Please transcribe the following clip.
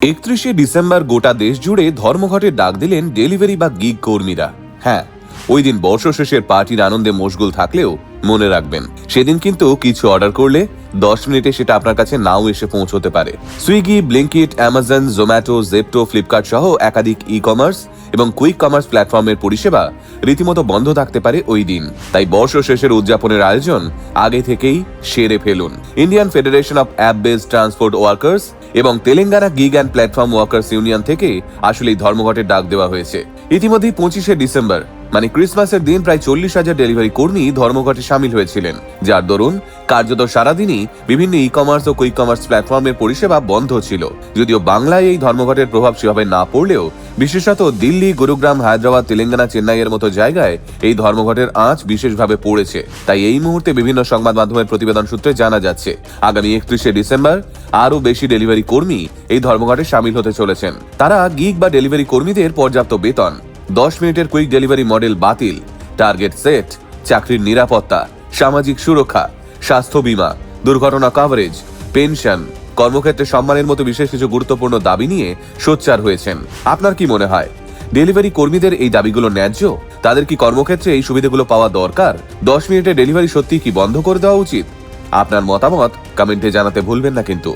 31শে December গোটা দেশ জুড়ে ধর্মঘটের ডাক দিলেন ডেলিভারি বা গিগ কর্মীরা। হ্যাঁ, ওই দিন বর্ষশেষের পার্টির আনন্দে মশগুল থাকলেও মনে রাখবেন, সেদিন কিন্তু কিছু অর্ডার করলে 10 মিনিটে সেটা আপনার কাছে নাও এসে পৌঁছতে পারে। Swiggy, Blinkit, Amazon, Zomato, Zepto, Flipkart সহ একাধিক ই কমার্স এবং কুইক কমার্স প্ল্যাটফর্মের পরিষেবা রীতিমতো বন্ধ থাকতে পারে ওই দিন। তাই বর্ষ শেষের উদযাপনের আয়োজন আগে থেকেই সেরে ফেলুন। Indian Federation of App Based Transport Workers এবং Telangana gig and platform workers union থেকে আসলে এই ধর্মঘটের ডাক দেওয়া হয়েছে। ইতিমধ্যেই 25শে ডিসেম্বর মানে ক্রিসমাসের দিন প্রায় 40,000 ডেলিভারি কর্মী ধর্মঘটে সামিল হয়েছিলেন, যার দরুন কার্যত সারাদিনই বিভিন্ন ই কমার্স ও কুইক কমার্স প্ল্যাটফর্মের পরিষেবা বন্ধ ছিল। যদিও বাংলায় এই ধর্মঘটের প্রভাব সেভাবে না পড়লেও বিশেষত দিল্লি, গুরুগ্রাম, হায়দ্রাবাদ, তেলেঙ্গানা, চেন্নাইয়ের মতো জায়গায় এই ধর্মঘটের আঁচ বিশেষভাবে পড়েছে। তাই এই মুহূর্তে বিভিন্ন সংবাদ মাধ্যমের প্রতিবেদন সূত্রে জানা যাচ্ছে, আগামী 31শে ডিসেম্বর আরও বেশি ডেলিভারি কর্মী এই ধর্মঘটে সামিল হতে চলেছেন। তারা গিগ বা ডেলিভারি কর্মীদের পর্যাপ্ত বেতন, 10 মিনিটের কুইক ডেলিভারি মডেল বাতিল, টার্গেট সেট, চাকরির নিরাপত্তা, সামাজিক সুরক্ষা, স্বাস্থ্য বীমা, দুর্ঘটনা কভারেজ, পেনশন, কর্মক্ষেত্রে সম্মানের মতো বিশেষ কিছু গুরুত্বপূর্ণ দাবি নিয়ে সোচ্চার হয়েছেন। আপনার কি মনে হয়, ডেলিভারি কর্মীদের এই দাবিগুলো ন্যায্য? তাদের কি কর্মক্ষেত্রে এই সুবিধাগুলো পাওয়া দরকার? 10 মিনিটের ডেলিভারি সত্যি কি বন্ধ করে দেওয়া উচিত? আপনার মতামত কমেন্টে জানাতে ভুলবেন না কিন্তু।